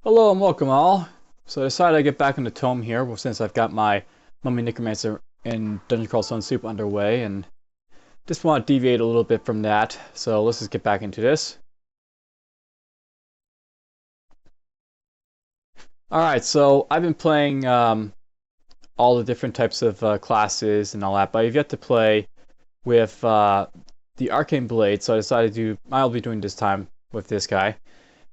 Hello and welcome all. So I decided to get back into ToME here since I've got my Mummy Necromancer and Dungeon Crawl Sun Soup underway, and just want to deviate a little bit from that. So let's just get back into this. Alright, so I've been playing all the different types of classes and all that, but I've yet to play with the Arcane Blade, so I decided I'll be doing this time with this guy.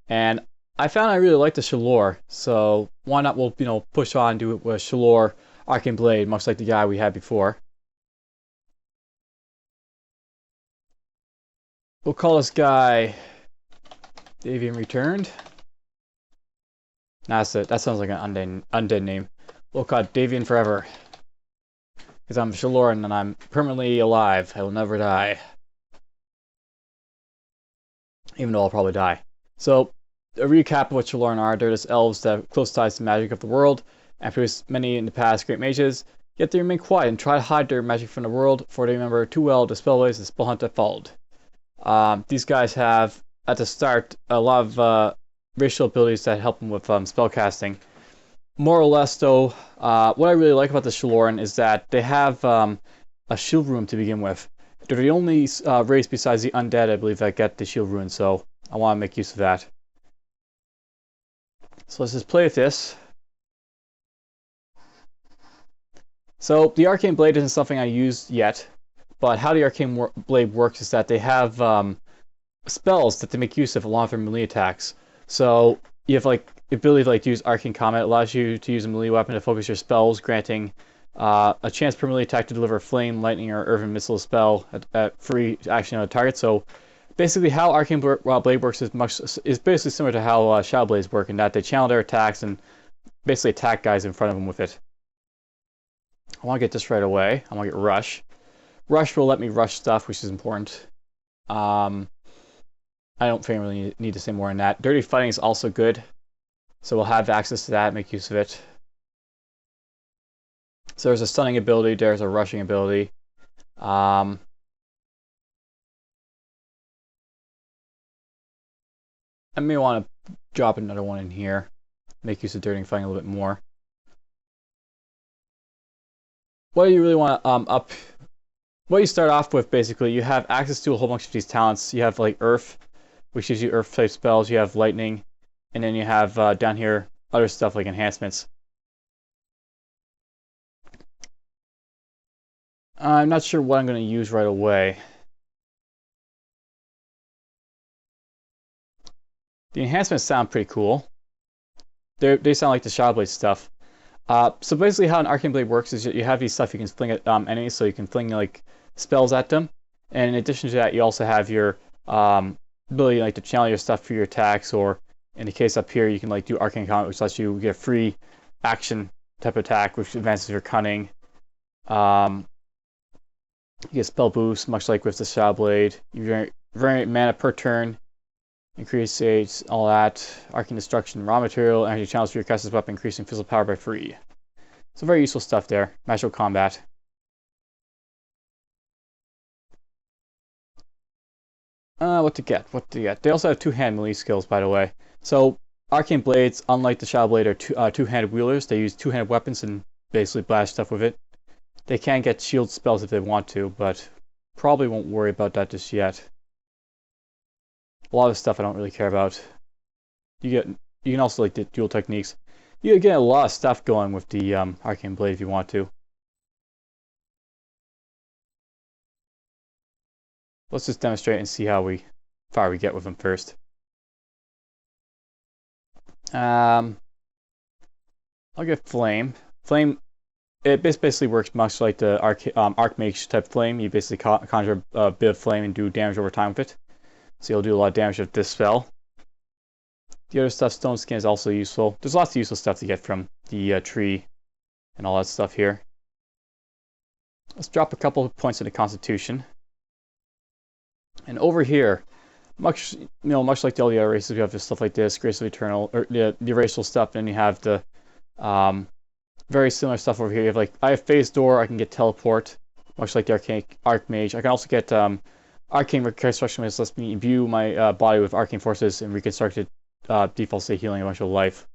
And I found I really like the Shaloran, so why not we'll push on and do it with Shaloran Arcane Blade, much like the guy we had before. We'll call this guy Davian Returned. Nah, that's it. That sounds like an undead name. We'll call it Davian Forever. Because I'm Shaloran and I'm permanently alive. I will never die. Even though I'll probably die. So, a recap of what Shaloran are. They're just elves that have close ties to the magic of the world, and produced many in the past great mages, yet they remain quiet and try to hide their magic from the world, for they remember too well the spellways and spell hunt that followed. These guys have, at the start, a lot of racial abilities that help them with spellcasting. More or less, though, what I really like about the Shaloran is that they have a shield rune to begin with. They're the only race besides the undead, I believe, that get the shield rune, so I want to make use of that. So let's just play with this. So the Arcane Blade isn't something I used yet, but how the Arcane Blade works is that they have spells that they make use of along with their melee attacks. So you have the ability to use Arcane Comment. It allows you to use a melee weapon to focus your spells, granting a chance per melee attack to deliver a flame, lightning, or earthen missile spell at free action on a target. So basically, how Arcane Blade works is basically similar to how Shadow Blades work, in that they channel their attacks and basically attack guys in front of them with it. I want to get this right away. I want to get Rush. Rush will let me rush stuff, which is important. I don't think I really need to say more on that. Dirty Fighting is also good, so we'll have access to that, make use of it. So there's a stunning ability, there's a rushing ability. I may want to drop another one in here, make use of Dirty Fighting a little bit more. What do you really want to what you start off with, basically, you have access to a whole bunch of these talents. You have Earth, which gives you Earth type spells. You have Lightning, and then you have down here other stuff like enhancements. I'm not sure what I'm going to use right away. The enhancements sound pretty cool. They sound like the Shadow Blade stuff. So basically how an Arcane Blade works is you have these stuff you can fling at enemies, so you can fling spells at them. And in addition to that, you also have your ability to channel your stuff for your attacks, or in the case up here, you can do Arcane Comment, which lets you get a free action type attack, which advances your cunning. You get spell boost, much like with the Shadow Blade. You variate mana per turn, increase age, all that. Arcane Destruction, raw material, energy channels for your caster's weapon, increasing physical power by 3. So very useful stuff there. Magical combat. What to get? They also have two-hand melee skills, by the way. So Arcane Blades, unlike the Shadow Blade, are two-handed wielders. They use two-handed weapons and basically blast stuff with it. They can get shield spells if they want to, but probably won't worry about that just yet. A lot of stuff I don't really care about. You can also the dual techniques. You can get a lot of stuff going with the Arcane Blade if you want to. Let's just demonstrate and see how far we get with them first. I'll get Flame. Flame, it basically works much like the Archmage type Flame. You basically conjure a bit of flame and do damage over time with it. So you'll do a lot of damage with this spell. The other stuff, Stone Skin, is also useful. There's lots of useful stuff to get from the tree and all that stuff here. Let's drop a couple of points into Constitution. And over here, much like the other races, we have just stuff like this, Grace of Eternal, or the racial stuff, and you have the very similar stuff over here. You have I have Phase Door, I can get Teleport, much like the Archmage. I can also get Arcane Reconstruction, which lets me imbue my body with arcane forces and reconstruct it default state healing a bunch of life.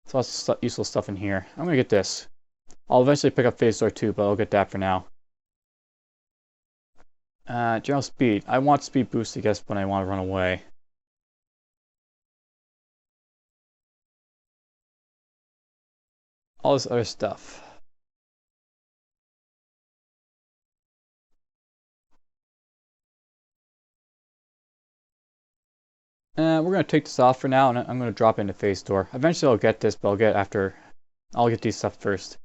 There's lots of useful stuff in here. I'm gonna get this. I'll eventually pick up Phase Door 2, but I'll get that for now. General speed. I want speed boost, I guess, when I want to run away. All this other stuff. We're going to take this off for now, and I'm going to drop into Phase Door. Eventually I'll get this, but I'll get these stuff first.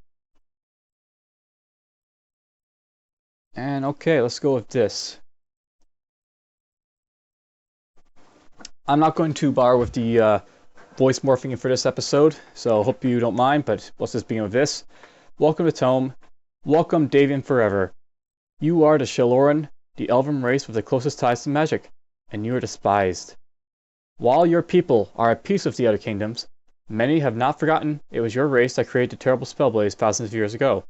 And okay, let's go with this. I'm not going to bother with the voice morphing for this episode, so hope you don't mind, but let's just begin with this. Welcome to ToME. Welcome, Davian Forever. You are the Shaloran, the elven race with the closest ties to magic, and you are despised. While your people are at peace with the other kingdoms, many have not forgotten it was your race that created the terrible spellblades thousands of years ago.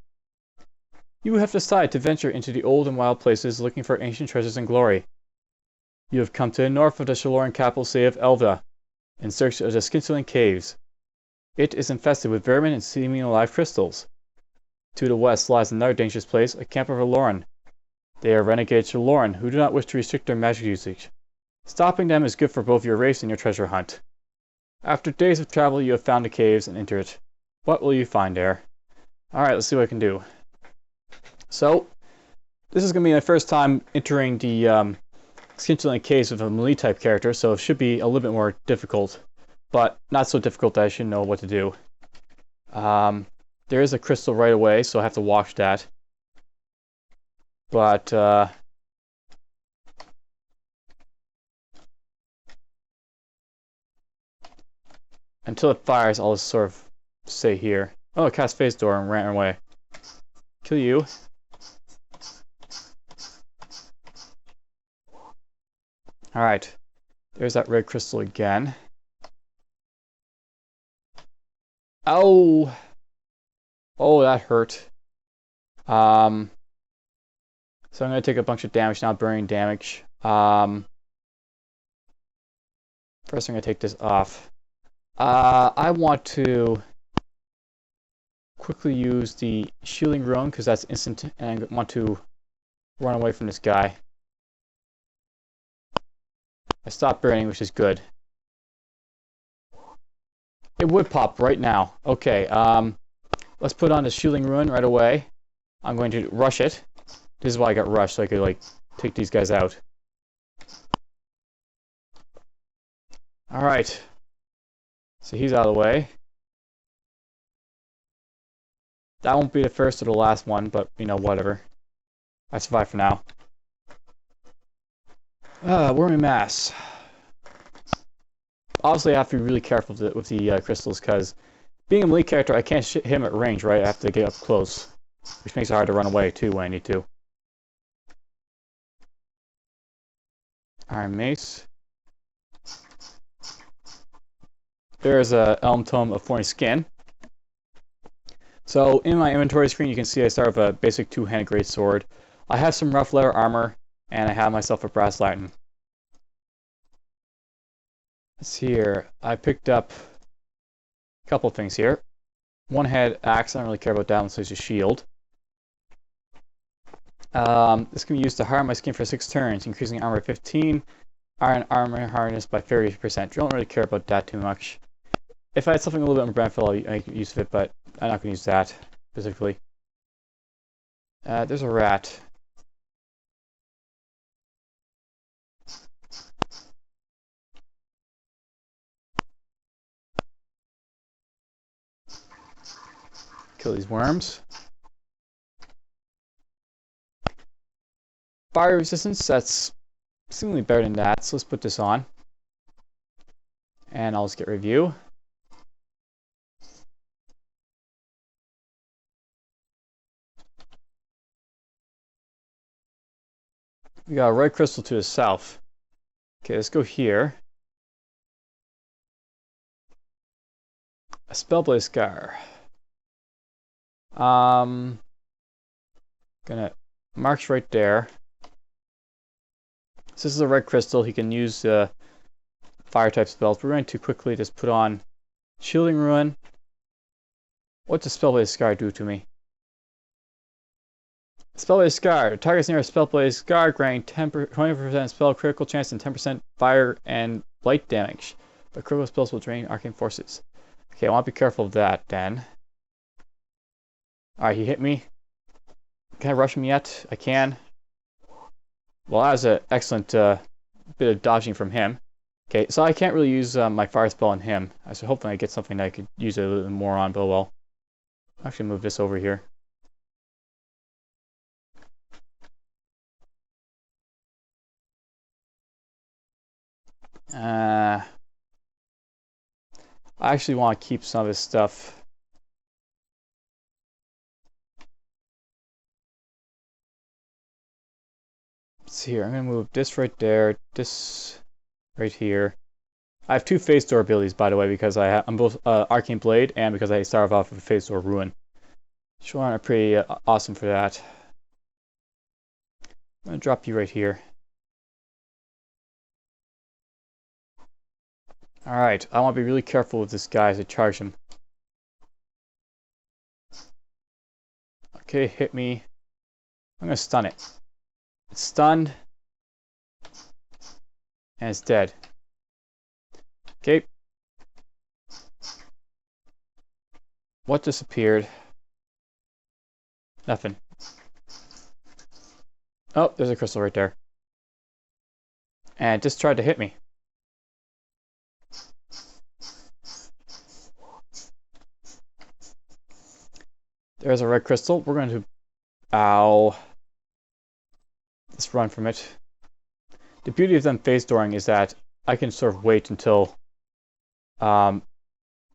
You have decided to venture into the old and wild places looking for ancient treasures and glory. You have come to the north of the Shaloran capital city of Elva, in search of the scintillating caves. It is infested with vermin and seemingly alive crystals. To the west lies another dangerous place, a camp of Shaloran. They are renegade Shaloran who do not wish to restrict their magic usage. Stopping them is good for both your race and your treasure hunt. After days of travel, you have found the caves and enter it. What will you find there? Alright, let's see what I can do. So, this is going to be my first time entering the scintillating caves with a melee type character, so it should be a little bit more difficult, but not so difficult that I should know what to do. There is a crystal right away, so I have to watch that. But, until it fires, I'll just sort of stay here. Oh, it cast Phase Door and ran away. Kill you. Alright. There's that red crystal again. Oh! Oh, that hurt. So I'm going to take a bunch of damage now, burning damage. First I'm going to take this off. I want to quickly use the shielding rune because that's instant, and I want to run away from this guy. I stopped burning, which is good. It would pop right now. Okay, let's put on the shielding rune right away. I'm going to rush it. This is why I got rushed, so I could, like, take these guys out. Alright. So he's out of the way. That won't be the first or the last one, but, you know, whatever. I survived for now. Wormy Mass. Obviously, I have to be really careful with the crystals, because being a melee character, I can't hit him at range, right? I have to get up close, which makes it hard to run away, too, when I need to. Iron Mace. There's a Elm Tome of Thorny Skin. So in my inventory screen, you can see I start with a basic two-handed greatsword. I have some rough leather armor, and I have myself a brass lantern. Let's see here. I picked up a couple things here. One-handed axe. I don't really care about that unless it's a shield. This can be used to harden my skin for 6 turns, increasing armor by 15, iron armor hardness by 30%. Don't really care about that too much. If I had something a little bit more beneficial, I'd make use of it, but I'm not going to use that specifically. There's a rat. Kill these worms. Fire resistance, that's seemingly better than that, so let's put this on. And I'll just get review. We got a red crystal to the south. Okay, let's go here. A Spellblade Scar. Gonna march right there. So this is a red crystal. He can use fire type spells. We're going to quickly just put on Shielding Ruin. What does Spellblade Scar do to me? Spellblade Scar. Targets near a Spellblade Scar, granting 20% spell critical chance and 10% fire and light damage. But critical spells will drain arcane forces. Okay, I want to be careful of that then. Alright, he hit me. Can I rush him yet? I can. Well, that was an excellent bit of dodging from him. Okay, so I can't really use my fire spell on him. So hopefully I get something that I could use a little more on, but well. I'll actually move this over here. I actually want to keep some of his stuff. Let's see here. I'm going to move this right there, this right here. I have two Phase Door abilities, by the way, because I'm both Arcane Blade and because I started off with Phase Door Ruin. Shaloran are pretty awesome for that. I'm going to drop you right here. Alright, I want to be really careful with this guy as I charge him. Okay, hit me. I'm going to stun it. It's stunned. And it's dead. Okay. What disappeared? Nothing. Oh, there's a crystal right there. And it just tried to hit me. There's a red crystal. We're going to... Ow. Let's run from it. The beauty of them phase dooring is that I can sort of wait until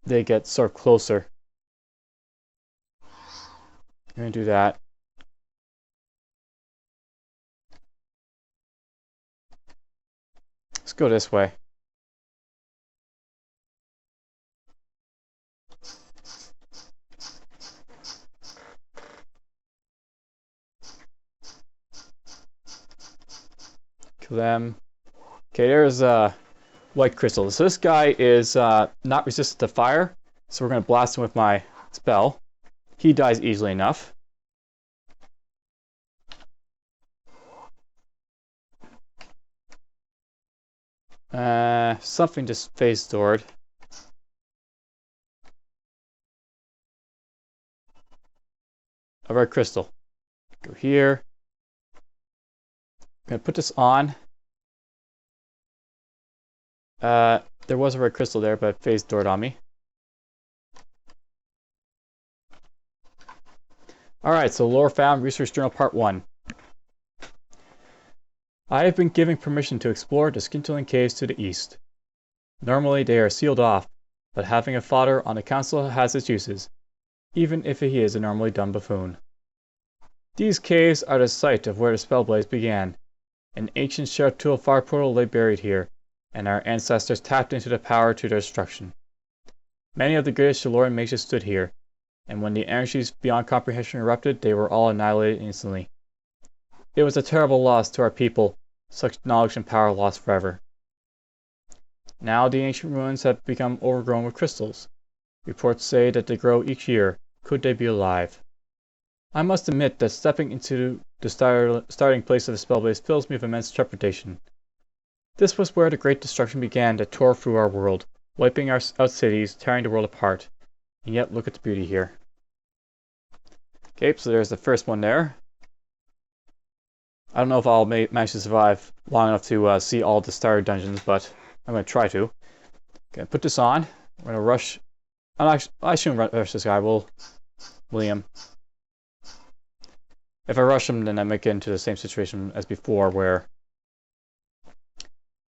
they get sort of closer. I'm going to do that. Let's go this way. Kill them. Okay, there's a white crystal. So this guy is not resistant to fire, so we're going to blast him with my spell. He dies easily enough. Something just phase stored. A red crystal. Go here. I'm going to put this on. There was a red crystal there, but it phase doored on me. Alright, so Lore Found, Research Journal Part 1. I have been given permission to explore the Scintillant Caves to the east. Normally they are sealed off, but having a fodder on the council has its uses, even if he is a normally dumb buffoon. These caves are the site of where the Spellblades began. An ancient Sharatul fire portal lay buried here, and our ancestors tapped into the power to their destruction. Many of the greatest Shaloran mages stood here, and when the energies beyond comprehension erupted, they were all annihilated instantly. It was a terrible loss to our people, such knowledge and power lost forever. Now the ancient ruins have become overgrown with crystals. Reports say that they grow each year, could they be alive. I must admit that stepping into the starting place of the Spellblades fills me with immense trepidation. This was where the great destruction began that tore through our world, wiping out cities, tearing the world apart. And yet, look at the beauty here. Okay, so there's the first one there. I don't know if I'll manage to survive long enough to see all the starter dungeons, but I'm going to try to. Okay, put this on. We're going to rush. I shouldn't rush this guy. William. If I rush him, then I might get into the same situation as before, where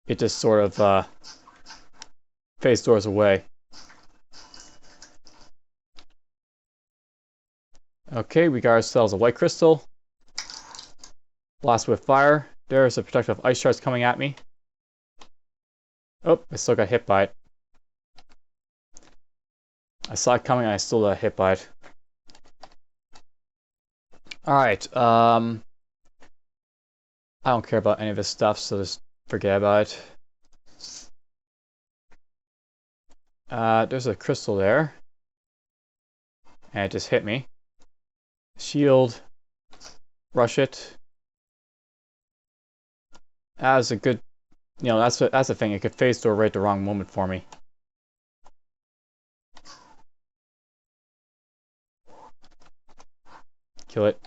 it just sort of phase doors away. Okay, we got ourselves a white crystal. Blast with fire. There's a protective ice shards coming at me. Oh, I still got hit by it. I saw it coming and I still got hit by it. Alright, I don't care about any of this stuff, so just forget about it. There's a crystal there. And it just hit me. Shield. Rush it. That's a good... that's the thing. It could phase door right at the wrong moment for me. Kill it.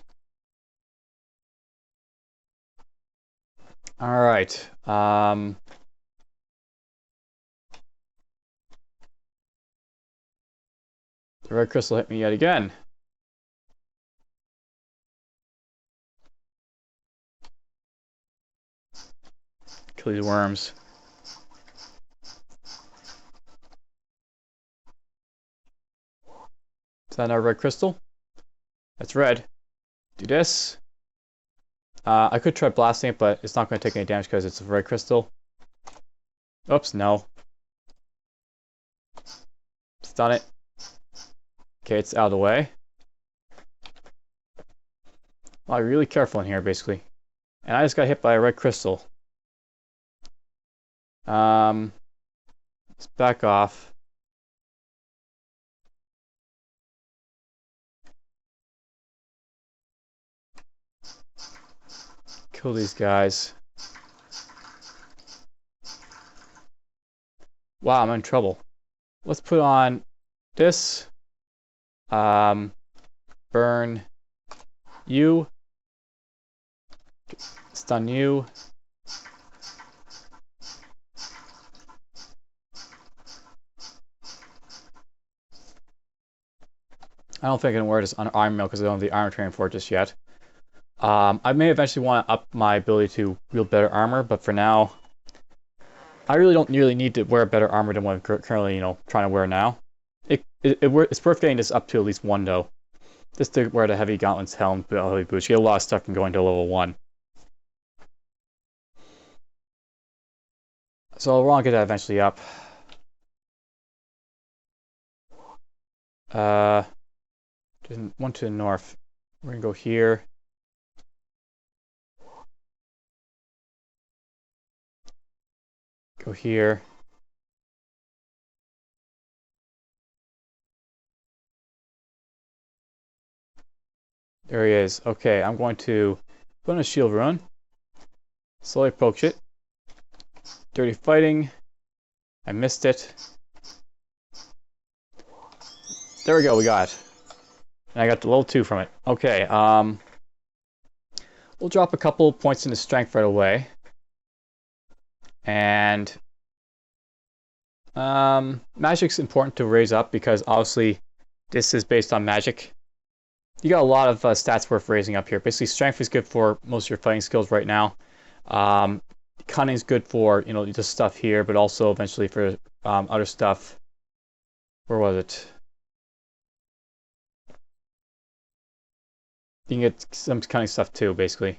Alright. The red crystal hit me yet again. Kill these worms. Is that another red crystal? That's red. Do this. I could try blasting it, but it's not going to take any damage because it's a red crystal. Oops, no. Stun it. Okay, it's out of the way. Well, be really careful in here, basically. And I just got hit by a red crystal. Let's back off. Kill these guys. Wow, I'm in trouble. Let's put on this. Burn you. Stun you. I don't think I can wear this on armor mill because I don't have the armor training for it just yet. I may eventually want to up my ability to wield better armor, but for now, I really don't really need to wear better armor than what I'm currently, trying to wear now. It's worth getting this up to at least 1 though. Just to wear the heavy gauntlets, helm, heavy boots. You get a lot of stuff from going to level 1. So we'll get that eventually up. One to the north. We're gonna go here. Go here. There he is. Okay, I'm going to put in a shield rune. Slowly approach it. Dirty fighting. I missed it. There we go, we got it. And I got the level 2 from it. Okay, we'll drop a couple points into strength right away. And magic's important to raise up because obviously this is based on magic. You got a lot of stats worth raising up here. Basically, strength is good for most of your fighting skills right now. Cunning is good for this stuff here, but also eventually for other stuff. Where was it? You can get some cunning stuff too, basically.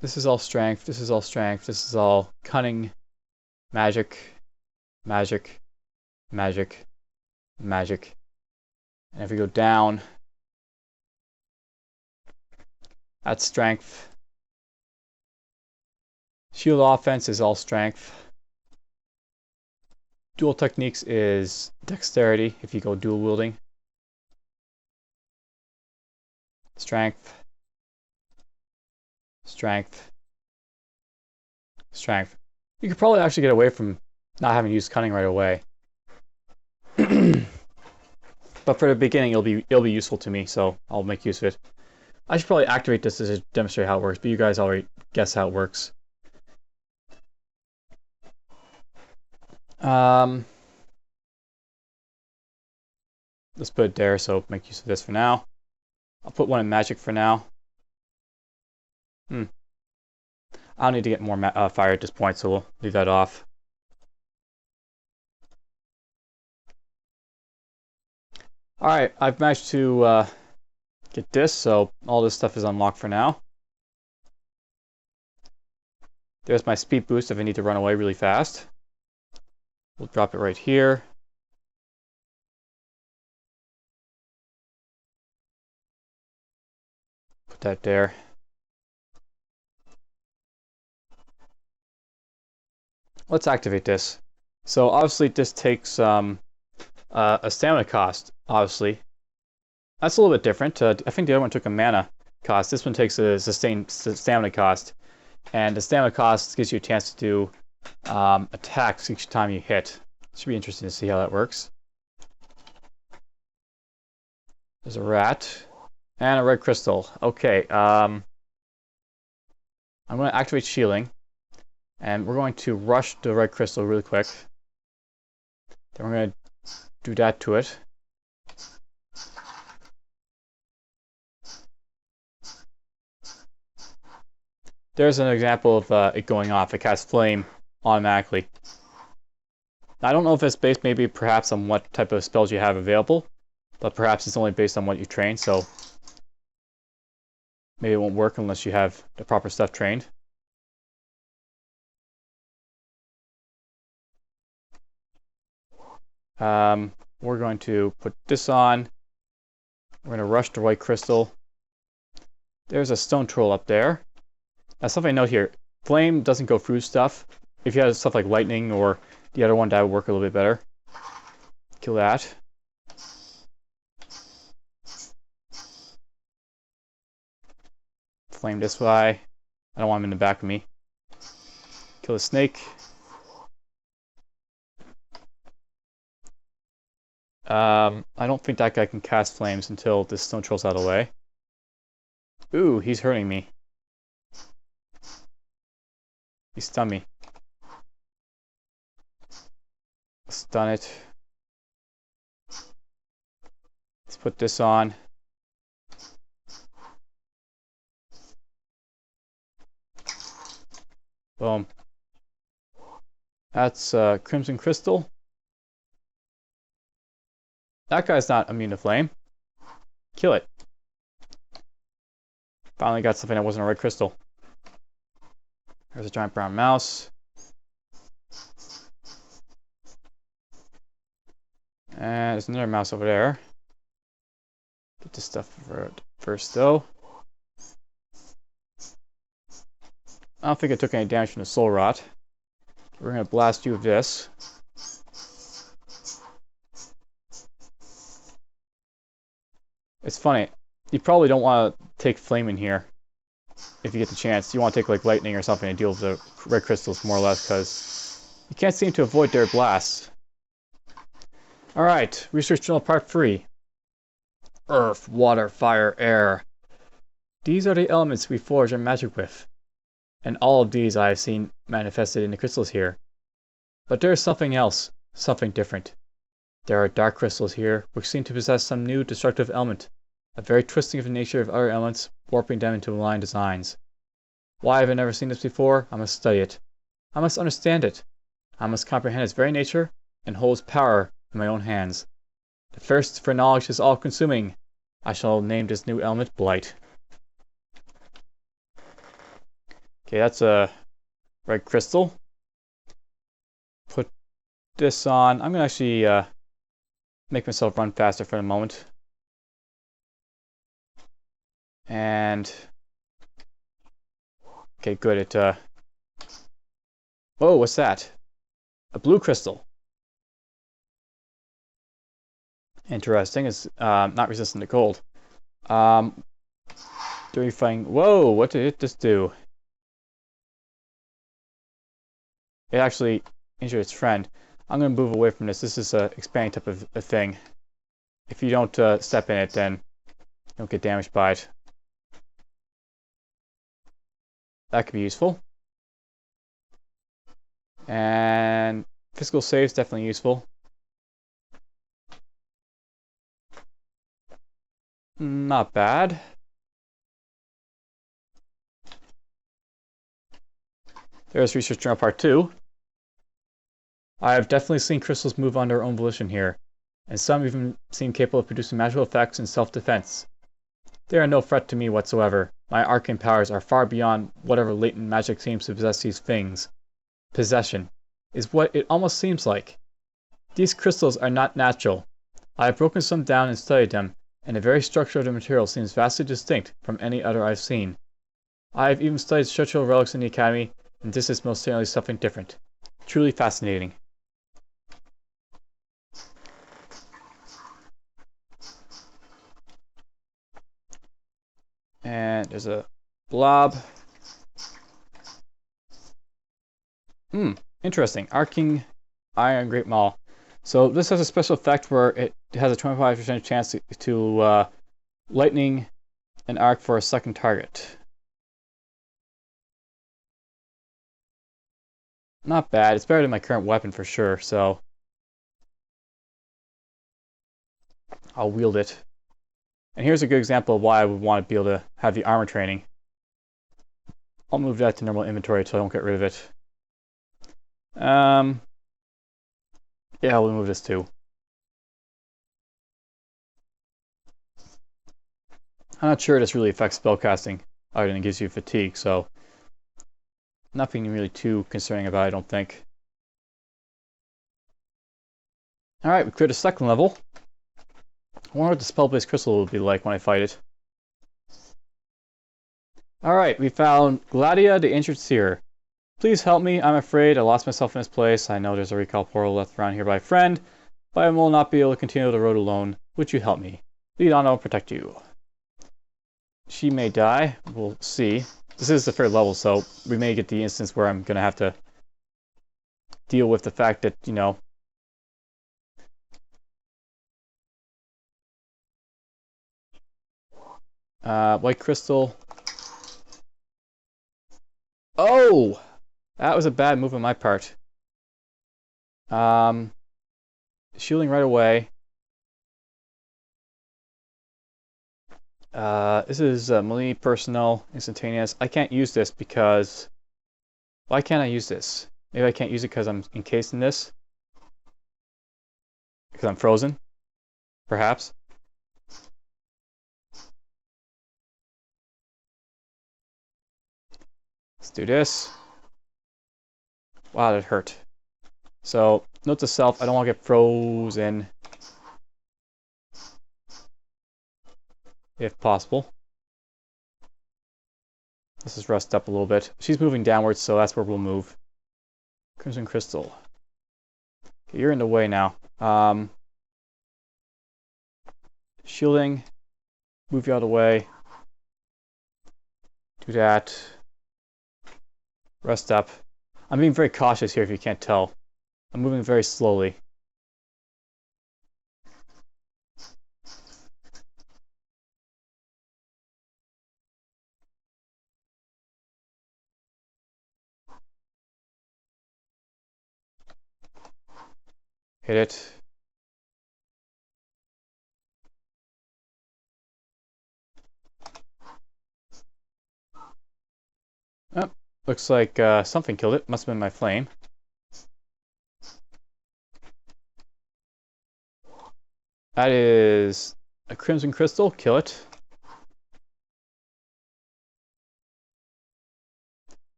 This is all strength, this is all strength, this is all cunning, magic, magic, magic, magic. And if we go down, that's strength. Shield offense is all strength. Dual techniques is dexterity if you go dual wielding. Strength. Strength. Strength. You could probably actually get away from not having to use cunning right away. But for the beginning, it'll be useful to me, so I'll make use of it. I should probably activate this to demonstrate how it works, but you guys already guess how it works. Let's put it there, so make use of this for now. I'll put one in magic for now. I'll need to get more fire at this point, so we'll leave that off. Alright, I've managed to get this, so all this stuff is unlocked for now. There's my speed boost if I need to run away really fast. We'll drop it right here. Put that there. Let's activate this. So obviously this takes a stamina cost, obviously. That's a little bit different. I think the other one took a mana cost. This one takes a sustained stamina cost. And the stamina cost gives you a chance to do attacks each time you hit. Should be interesting to see how that works. There's a rat. And a red crystal. Okay, I'm going to activate shielding. And we're going to rush the red crystal really quick. Then we're going to do that to it. There's an example of it going off. It casts flame automatically. I don't know if it's based maybe perhaps on what type of spells you have available, but perhaps it's only based on what you train, so maybe it won't work unless you have the proper stuff trained. We're going to put this on. We're going to rush the white crystal. There's a stone troll up there. Now, something I note here, flame doesn't go through stuff. If you have stuff like lightning or the other one, that would work a little bit better. Kill that. Flame this way. I don't want him in the back of me. Kill the snake. I don't think that guy can cast flames until this stone troll's out of the way. Ooh, he's hurting me. He stunned me. Stun it. Let's put this on. Boom. That's Crimson Crystal. That guy's not immune to flame. Kill it. Finally got something that wasn't a red crystal. There's a giant brown mouse. And there's another mouse over there. Get this stuff first, though. I don't think it took any damage from the soul rot. We're going to blast you with this. It's funny. You probably don't want to take flame in here. If you get the chance, you want to take like lightning or something and deal with the red crystals more or less, because you can't seem to avoid their blasts. Alright, Research Journal Part 3. Earth, water, fire, air. These are the elements we forge our magic with. And all of these I have seen manifested in the crystals here. But there is something else, something different. There are dark crystals here, which seem to possess some new destructive element. A very twisting of the nature of other elements, warping them into malign designs. Why have I never seen this before? I must study it. I must understand it. I must comprehend its very nature, and hold its power in my own hands. The thirst for knowledge is all-consuming. I shall name this new element Blight. Okay, that's a red crystal. Put this on. I'm going to actually make myself run faster for the moment. And okay, good. Whoa, what's that? A blue crystal. Interesting. It's not resistant to cold. Doing fine. Whoa, what did it just do? It actually injured its friend. I'm going to move away from this. This is an expanding type of a thing. If you don't step in it, then you don't get damaged by it. That could be useful. And physical saves definitely useful. Not bad. There's Research Journal Part 2. I have definitely seen crystals move on their own volition here, and some even seem capable of producing magical effects in self-defense. They are no threat to me whatsoever. My arcane powers are far beyond whatever latent magic seems to possess these things. Possession is what it almost seems like. These crystals are not natural. I have broken some down and studied them, and the very structure of the material seems vastly distinct from any other I've seen. I've even studied structural relics in the Academy, and this is most certainly something different. Truly fascinating. And there's a blob. Interesting. Arcing Iron Great Maul. So this has a special effect where it has a 25% chance to lightning an arc for a second target. Not bad. It's better than my current weapon for sure, so I'll wield it. And here's a good example of why I would want to be able to have the armor training. I'll move that to normal inventory until I don't get rid of it. Yeah, we'll move this too. I'm not sure this really affects spellcasting, other than it gives you fatigue, so nothing really too concerning about it, I don't think. Alright, we cleared a second level. I wonder what the spell-based crystal will be like when I fight it. Alright, we found Gladia the Ancient Seer. Please help me, I'm afraid I lost myself in this place. I know there's a recall portal left around here by a friend, but I will not be able to continue the road alone. Would you help me? Lead on, I'll protect you. She may die, we'll see. This is the third level, so we may get the instance where I'm going to have to deal with the fact that, you know, white crystal. Oh! That was a bad move on my part. Shielding right away. This is melee personal, instantaneous. I can't use this because... Why can't I use this? Maybe I can't use it because I'm encased in this? Because I'm frozen? Perhaps? Let's do this. Wow, that hurt. So, note to self, I don't want to get frozen. If possible. Let's just rest up a little bit. She's moving downwards, so that's where we'll move. Crimson Crystal. Okay, you're in the way now. Shielding. Move you out of the way. Do that. Rest up. I'm being very cautious here if you can't tell. I'm moving very slowly. Hit it. Oh, looks like something killed it. Must have been my flame. That is a Crimson Crystal. Kill it.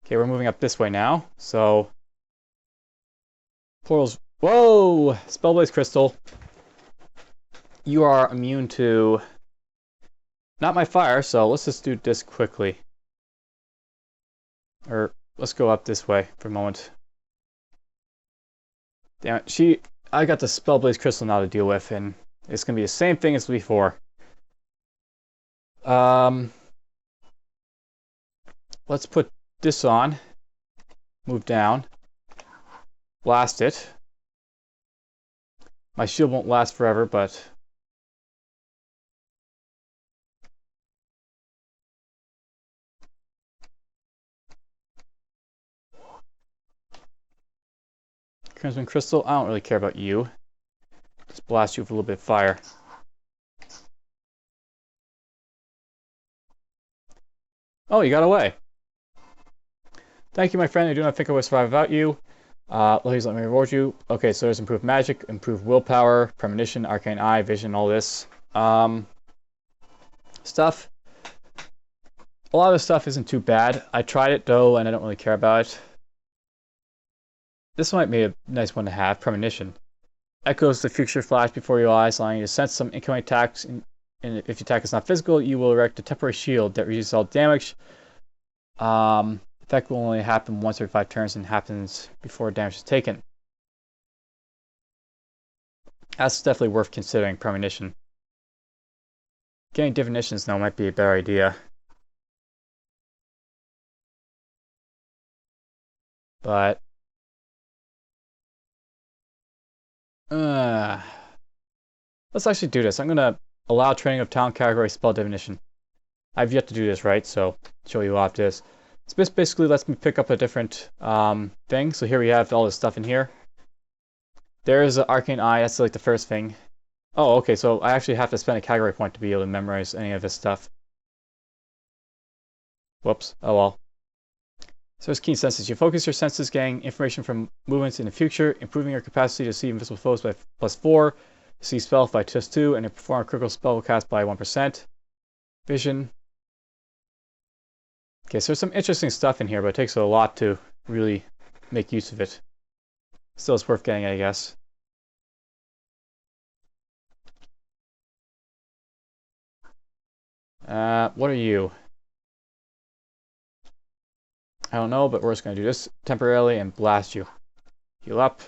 Okay, we're moving up this way now. So, portals. Whoa! Spell-based Crystal. You are immune to not my fire, so let's just do this quickly. Or let's go up this way for a moment. Damn it, I got the Spell-based Crystal now to deal with, and it's gonna be the same thing as before. Let's put this on. Move down. Blast it. My shield won't last forever, but... Crimson Crystal, I don't really care about you. Just blast you with a little bit of fire. Oh, you got away. Thank you, my friend. I do not think I would survive without you. Please let me reward you. Okay, so there's improved magic, improved willpower, premonition, arcane eye, vision, all this stuff. A lot of the stuff isn't too bad. I tried it though, and I don't really care about it. This might be a nice one to have. Premonition echoes the future flash before your eyes, allowing you to sense some incoming attacks in and if your attack is not physical, you will erect a temporary shield that reduces all damage. Effect will only happen once every 5 turns and happens before damage is taken. That's definitely worth considering, premonition. Getting definitions now might be a better idea. But let's actually do this. I'm gonna allow training of talent category spell definition. I've yet to do this, right? So show you after this. This basically lets me pick up a different thing. So here we have all this stuff in here. There's an Arcane Eye. That's like the first thing. Oh, okay. So I actually have to spend a category point to be able to memorize any of this stuff. Whoops. Oh well. So there's keen senses. You focus your senses, getting information from movements in the future, improving your capacity to see invisible foes by +4, see spell by +2, and perform a critical spell cast by 1%. Vision. Okay, so there's some interesting stuff in here, but it takes a lot to really make use of it. Still, it's worth getting, I guess. What are you? I don't know, but we're just going to do this temporarily and blast you. Heal up.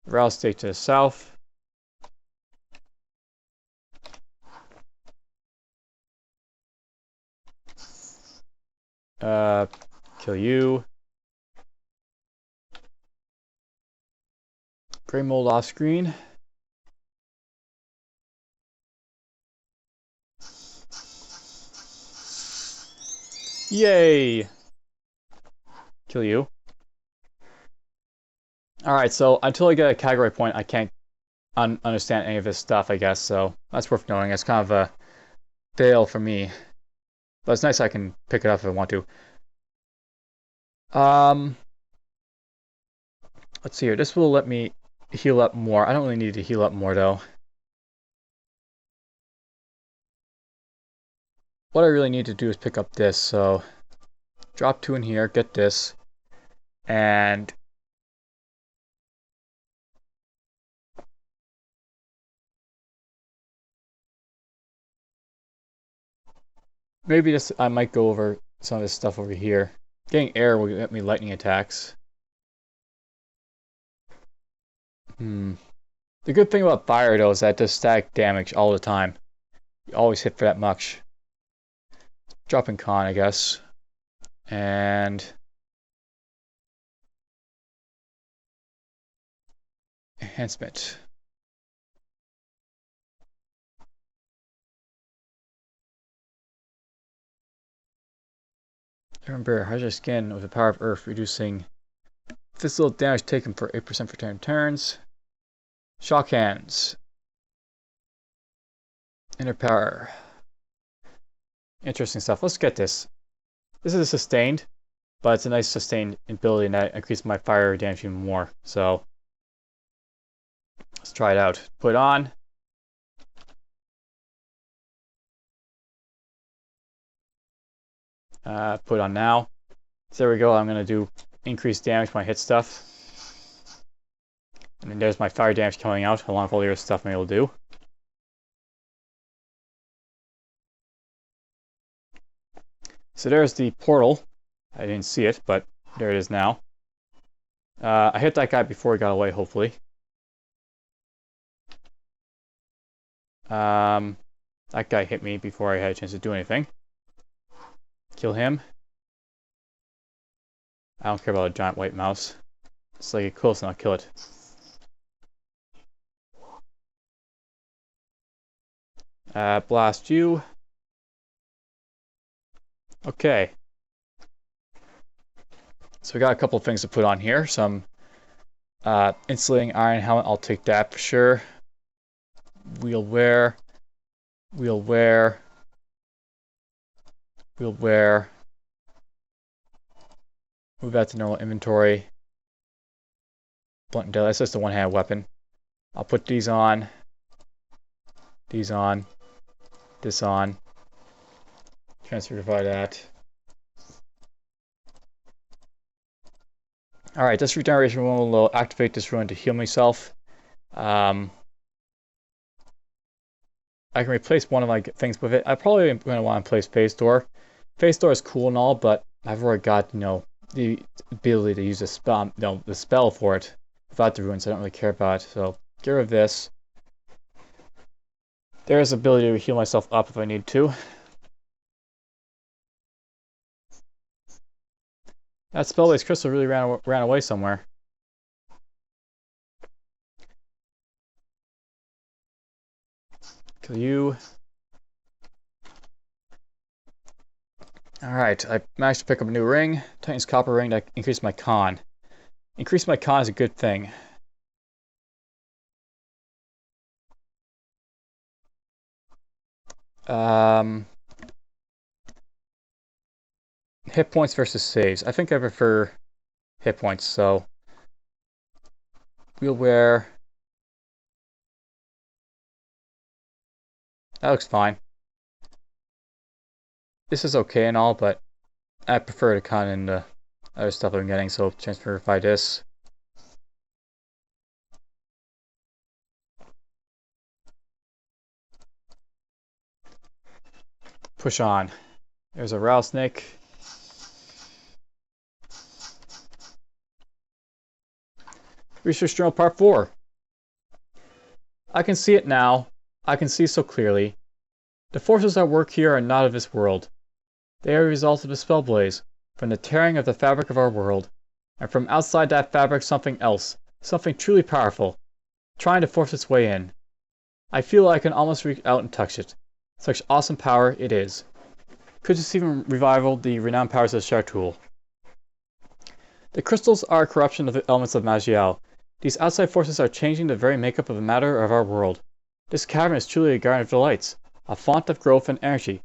Rouse state to the south. Kill you. Gray mold off screen. Yay! Kill you. Alright, so until I get a category point, I can't understand any of this stuff, I guess, so that's worth knowing. It's kind of a fail for me. But it's nice I can pick it up if I want to. Let's see here. This will let me heal up more. I don't really need to heal up more, though. What I really need to do is pick up this, so drop 2 in here, get this, and maybe this I might go over some of this stuff over here. Getting air will get me lightning attacks. The good thing about fire, though, is that it does static damage all the time. You always hit for that much. Dropping con, I guess. And enhancement. Remember, Hydra's skin with the power of Earth, reducing physical damage taken for 8% for 10 turns. Shock hands. Inner power. Interesting stuff. Let's get this. This is a sustained, but it's a nice sustained ability, and that increases my fire damage even more. So let's try it out. Put it on. Put it on now. So there we go. I'm going to do increased damage when I hit stuff. And then there's my fire damage coming out, along with all the other stuff I'm able to do. So there's the portal. I didn't see it, but there it is now. I hit that guy before he got away, hopefully. That guy hit me before I had a chance to do anything. Kill him. I don't care about a giant white mouse. It's like get close and I'll kill it. Blast you. Okay. So we got a couple of things to put on here. Some insulating iron helmet. I'll take that for sure. We'll wear. Move that to normal inventory. Blunt and deadly. That's just a one-handed weapon. I'll put these on. These on. This on. Transferify that. Alright, this regeneration rune will activate this rune to heal myself. I can replace one of my things with it. I probably am going to want to place Phase Door. Phase Door is cool and all, but I've already got, the ability to use a spell, the spell for it without the runes. I don't really care about it, so get rid of this. There is the ability to heal myself up if I need to. That spell-based crystal really ran away somewhere. Kill you. Alright, I managed to pick up a new ring. Titan's copper ring to increase my con. Increase my con is a good thing. Hit points versus saves. I think I prefer hit points, so we'll wear. That looks fine. This is okay and all, but I prefer the con and the other stuff I'm getting, so transferify this. Push on. There's a rattlesnake. Research Journal Part 4. I can see it now. I can see so clearly. The forces at work here are not of this world. They are a result of the spell blaze, from the tearing of the fabric of our world, and from outside that fabric something else, something truly powerful, trying to force its way in. I feel I can almost reach out and touch it. Such awesome power it is. Could this even rival the renowned powers of Shartul? The crystals are a corruption of the elements of Maj'Eyal. These outside forces are changing the very makeup of the matter of our world. This cavern is truly a garden of delights, a font of growth and energy.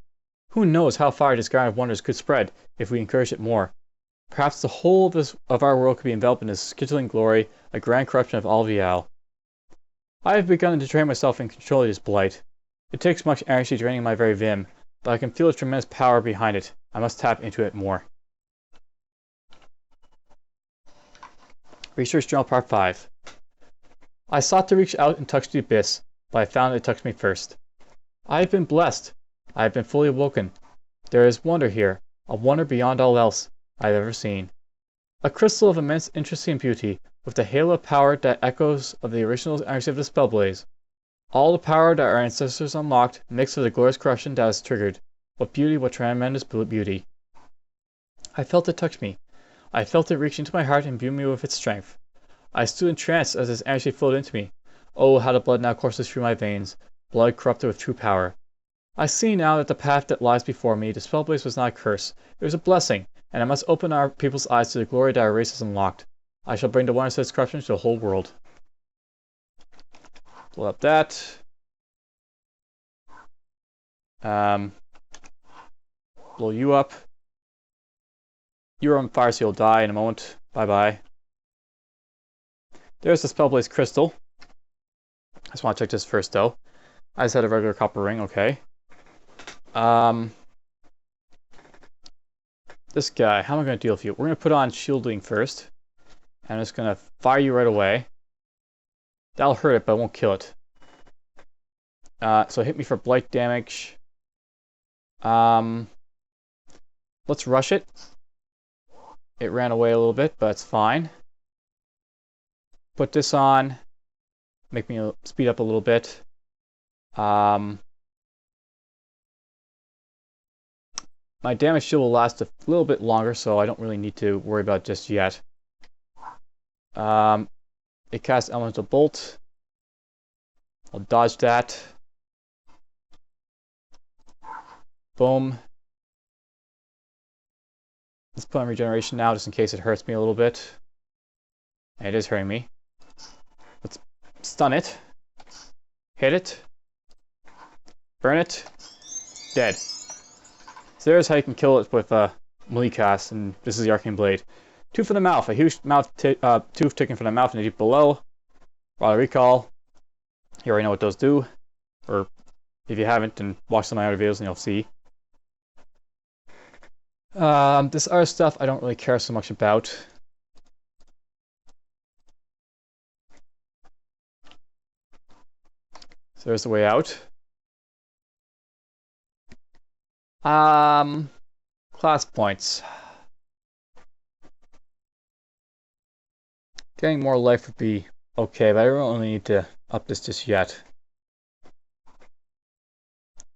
Who knows how far this garden of wonders could spread if we encourage it more? Perhaps the whole of our world could be enveloped in this skittling glory, a grand corruption of all Vial. I have begun to train myself in controlling this blight. It takes much energy draining my very vim, but I can feel the tremendous power behind it. I must tap into it more. Research Journal Part 5. I sought to reach out and touch the abyss, but I found it touched me first. I have been blessed. I have been fully awoken. There is wonder here, a wonder beyond all else I have ever seen. A crystal of immense interest and beauty, with the halo of power that echoes of the original energy of the spell blaze. All the power that our ancestors unlocked, mixed with the glorious corruption that is triggered. What beauty, what tremendous beauty. I felt it touch me. I felt it reach into my heart and imbue me with its strength. I stood entranced as this energy flowed into me. Oh, how the blood now courses through my veins, blood corrupted with true power. I see now that the path that lies before me, the spell blaze, was not a curse. It was a blessing, and I must open our people's eyes to the glory that our race has unlocked. I shall bring the wonders of its corruption to the whole world. Pull up that. Blow you up. You're on fire, so you'll die in a moment. Bye-bye. There's the Spellblaze Crystal. I just want to check this first, though. I just had a regular copper ring, okay. This guy, how am I going to deal with you? We're going to put on shielding first. And I'm just going to fire you right away. That'll hurt it, but it won't kill it. So hit me for blight damage. Let's rush it. It ran away a little bit, but it's fine. Put this on. Make me speed up a little bit. My damage shield will last a little bit longer, so I don't really need to worry about it just yet. It casts Elemental Bolt. I'll dodge that. Boom. Let's put on regeneration now, just in case it hurts me a little bit. And it is hurting me. Let's stun it. Hit it. Burn it. Dead. So there's how you can kill it with melee cast, and this is the Arcane Blade. Tooth from the mouth. A huge tooth taken from the mouth and deep below. While recall. You already know what those do. Or if you haven't, then watch some of my other videos and you'll see. This other stuff I don't really care so much about. So there's the way out. Class points. Getting more life would be okay, but I don't really need to up this just yet.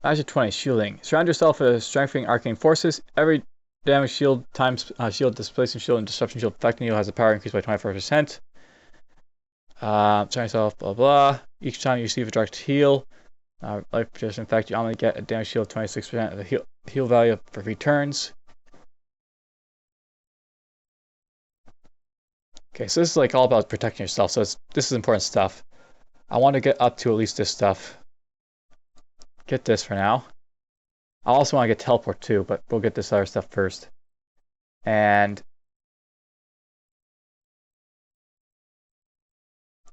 Magic 20, shielding. Surround yourself with strengthening arcane forces. Every damage shield times shield, displacing shield, and disruption shield affecting you has the power increased by 25%. Surround yourself, blah blah. Each time you receive a direct heal, life protection effect, you only get a damage shield 26% of the heal value for returns. Okay, so this is like all about protecting yourself. So this is important stuff. I want to get up to at least this stuff. Get this for now. I also want to get teleport too, but we'll get this other stuff first. And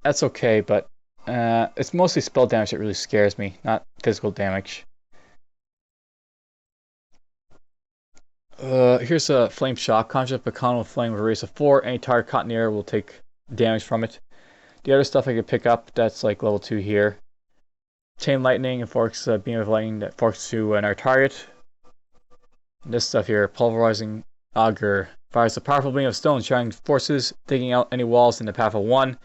that's okay, but it's mostly spell damage that really scares me, not physical damage. Here's a flame shock. Conjure up a column of flame with a radius of 4. Any target caught in the air will take damage from it. The other stuff I could pick up, that's like level 2 here. Chain lightning and forks a beam of lightning that forks to another target. And this stuff here, pulverizing auger, fires a powerful beam of stone, shining forces, digging out any walls in the path of 1.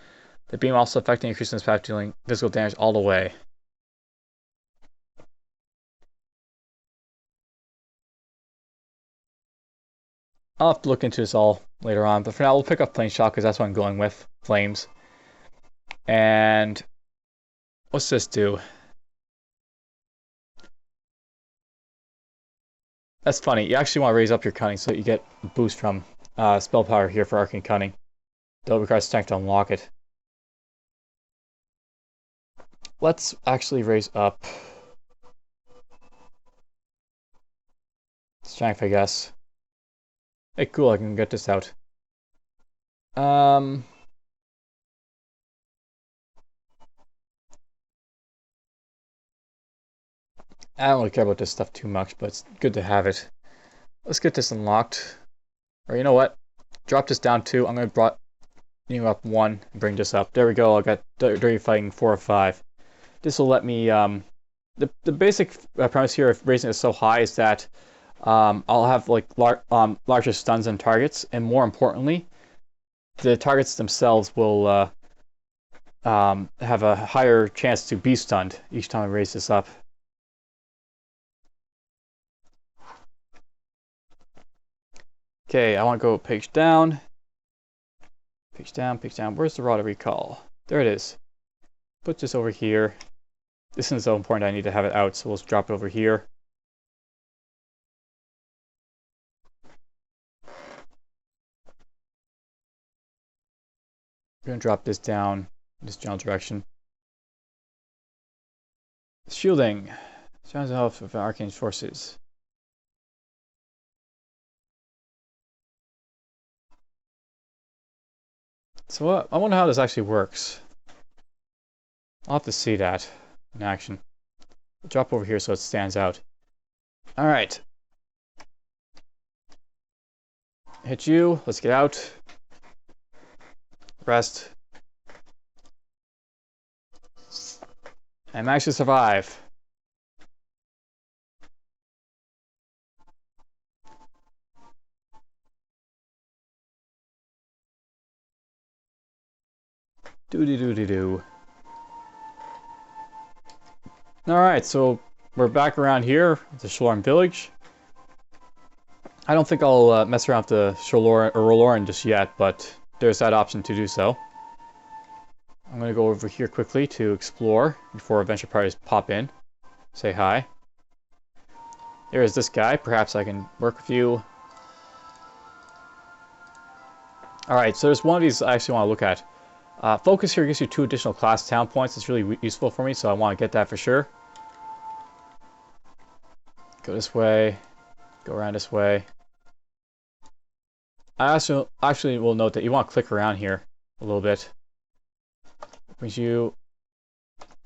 The beam also affecting increasing its path, dealing physical damage all the way. I'll have to look into this all later on, but for now we'll pick up flame shock because that's what I'm going with, flames. And what's this do? That's funny. You actually want to raise up your cunning so that you get a boost from spell power here for arcane cunning. Though it requires strength to unlock it. Let's actually raise up strength, I guess. Hey, cool, I can get this out. I don't really care about this stuff too much, but it's good to have it. Let's get this unlocked. Or you know what? Drop this down 2. I'm going to bring you up 1 and bring this up. There we go. I got Dirty Fighting 4 or 5. This will let me... the basic premise here of raising it so high is that I'll have like larger stuns on targets, and more importantly, the targets themselves will have a higher chance to be stunned each time I raise this up. Okay, I want to go page down. Page down, page down. Where's the Rod of Recall? There it is. Put this over here. This isn't so important I need to have it out, so we'll just drop it over here. I'm going to drop this down in this general direction. Shielding. Surrounds the health of arcane forces. So I wonder how this actually works. I'll have to see that in action. I'll drop over here so it stands out. Alright. Hit you. Let's get out. Rest. And manage to survive. Doo-doo-doo-doo-doo. Alright, so we're back around here at the Shaloran village. I don't think I'll mess around with the Shaloran just yet, but there's that option to do so. I'm going to go over here quickly to explore before adventure parties pop in. Say hi. There is this guy. Perhaps I can work with you. Alright, so there's one of these I actually want to look at. Focus here gives you 2 additional class town points. It's really useful for me, so I want to get that for sure. Go this way. Go around this way. I actually will note that you want to click around here a little bit. Brings you...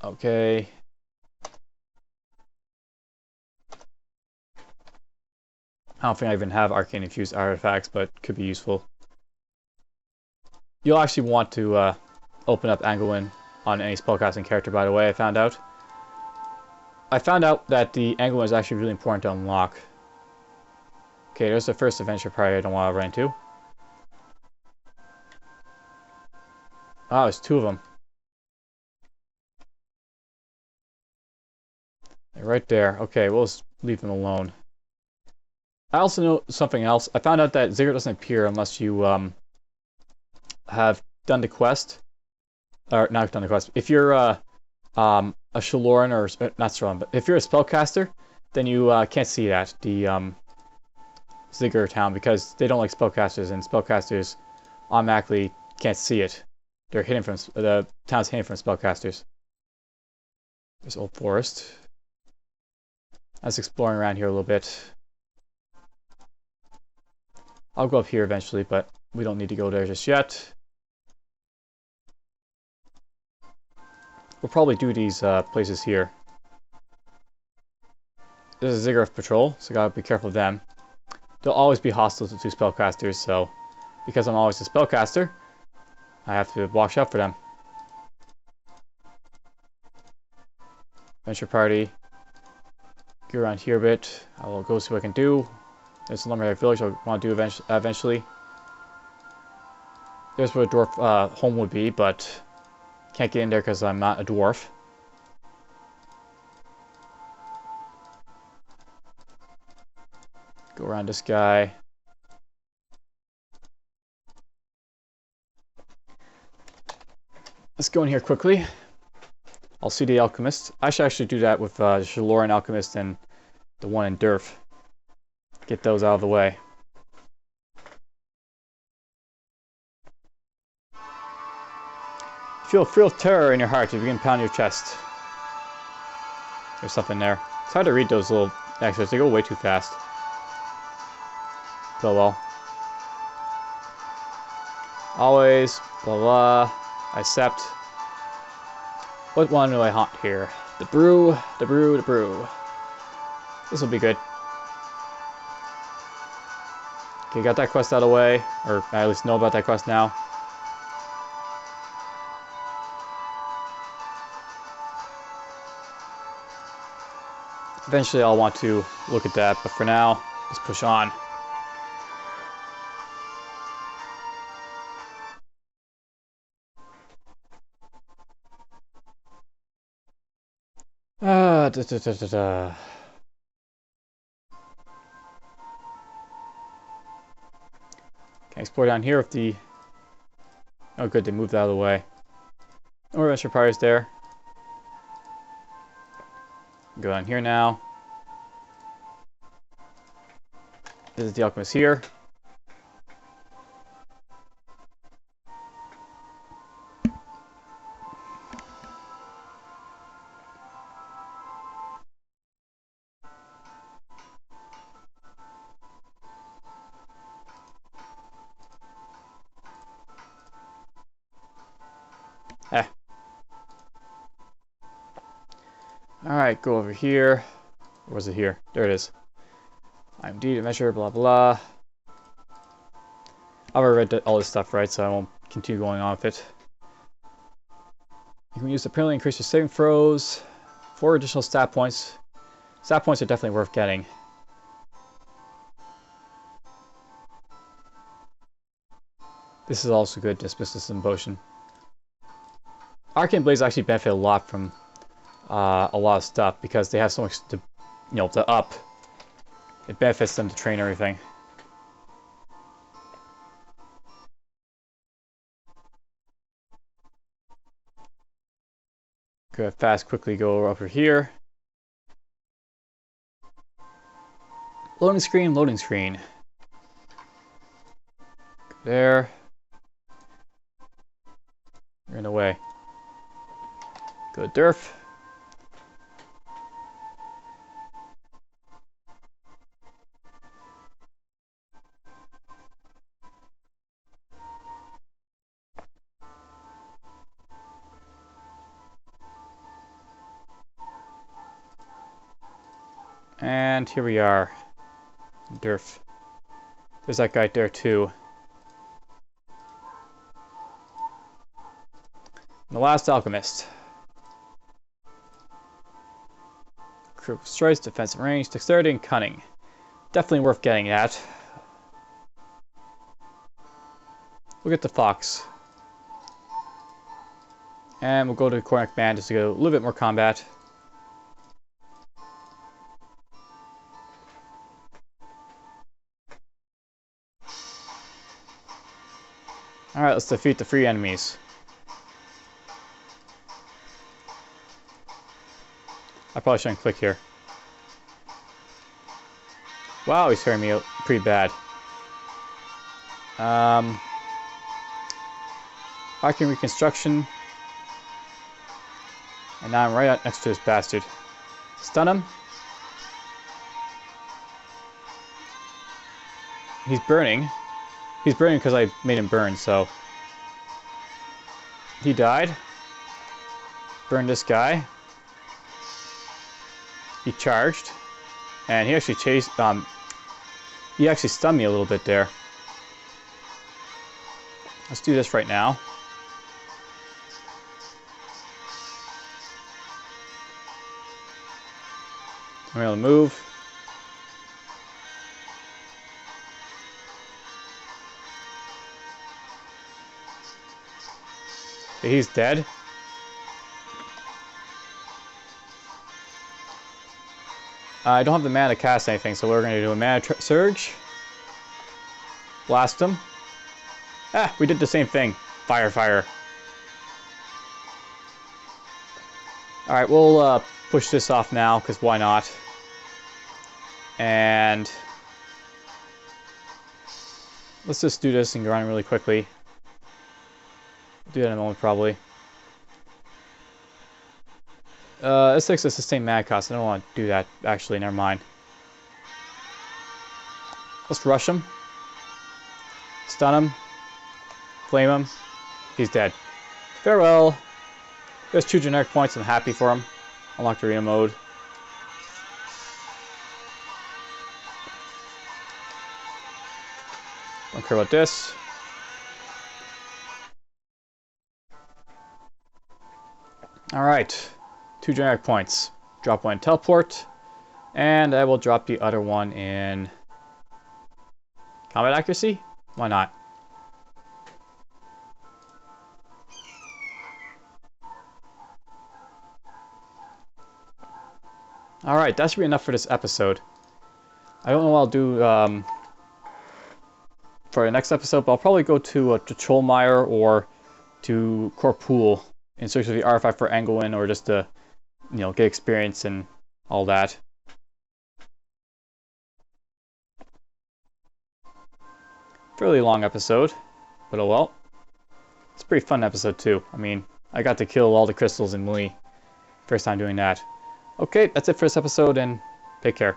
Okay. I don't think I even have arcane infused artifacts, but could be useful. You'll actually want to open up Angelwin on any spellcasting character, by the way, I found out. I found out that the Angelwin is actually really important to unlock. Okay, there's the first adventure party I don't want to run into. Oh, there's two of them. They're right there. Okay, we'll just leave them alone. I also know something else. I found out that Ziggurat doesn't appear unless you have done the quest. Or not done the quest. If you're a Shaloran or not Shaloran, but if you're a spellcaster, then you can't see that the Ziggurat town because they don't like spellcasters, and spellcasters automatically can't see it. They're hidden from the town's hidden from spellcasters. There's Old Forest. I was exploring around here a little bit. I'll go up here eventually, but we don't need to go there just yet. We'll probably do these places here. There's a Ziggurat patrol, so gotta be careful of them. They'll always be hostile to spellcasters, so because I'm always a spellcaster, I have to watch out for them. Adventure party. Go around here a bit. I will go see what I can do. There's a lumberjack village I want to do eventually. There's where a dwarf home would be, but can't get in there because I'm not a dwarf. Go around this guy. Let's go in here quickly. I'll see the alchemist. I should actually do that with Shaloran Alchemist and the one in Durf. Get those out of the way. Feel a thrill of terror in your heart as you begin to pound your chest. There's something there. It's hard to read those little extras. They go way too fast. So well. Always, blah blah. Accept. What one do I haunt here? The brew, the brew, the brew. This will be good. Okay, got that quest out of the way. Or I at least know about that quest now. Eventually I'll want to look at that, but for now, let's push on. Da, da, da, da, da. Can I explore down here with the... Oh good, they moved out of the way. No more adventure parties there. Go down here now. This is the alchemist here. Eh. Alright, go over here. Or was it here? There it is. I'm indeed adventure, blah blah. I've already read all this stuff, right? So I won't continue going on with it. You can use the penalty to increase your saving throws. 4 additional stat points. Stat points are definitely worth getting. This is also good, dismiss this in potion. Arcane Blades actually benefit a lot from a lot of stuff because they have so much to, to up. It benefits them to train everything. Good, fast, quickly go over here. Loading screen, loading screen. There. You're in the way. Go to Durf. And here we are. Durf. There's that guy there too. And the last alchemist. Crew strikes, defensive range, dexterity, and cunning. Definitely worth getting at. We'll get the Fox. And we'll go to the Cornac Band just to get a little bit more combat. Alright, let's defeat the 3 enemies. I probably shouldn't click here. Wow, he's hurting me pretty bad. Arcane Reconstruction. And now I'm right out next to this bastard. Stun him. He's burning. He's burning because I made him burn, so... He died. Burned this guy. He charged. And he actually chased... he actually stunned me a little bit there. Let's do this right now. I'm able to move. Okay, he's dead. I don't have the mana to cast anything, so we're going to do a mana surge. Blast him. Ah, we did the same thing. Fire, fire. Alright, we'll push this off now, because why not? And... let's just do this and go around really quickly. Do that in a moment, probably. This takes a sustained mana cost. I don't want to do that, actually. Never mind. Let's rush him. Stun him. Flame him. He's dead. Farewell. There's 2 generic points. I'm happy for him. Unlocked arena mode. Don't care about this. Alright. 2 generic points. Drop 1 in teleport. And I will drop the other one in combat accuracy? Why not? Alright, that should be enough for this episode. I don't know what I'll do for the next episode, but I'll probably go to Trollmire or to Corpool in search of the artifact for Angolin, or just to, you know, get experience and all that. Fairly long episode, but oh well. It's a pretty fun episode too. I mean, I got to kill all the crystals in Melee. First time doing that. Okay, that's it for this episode, and take care.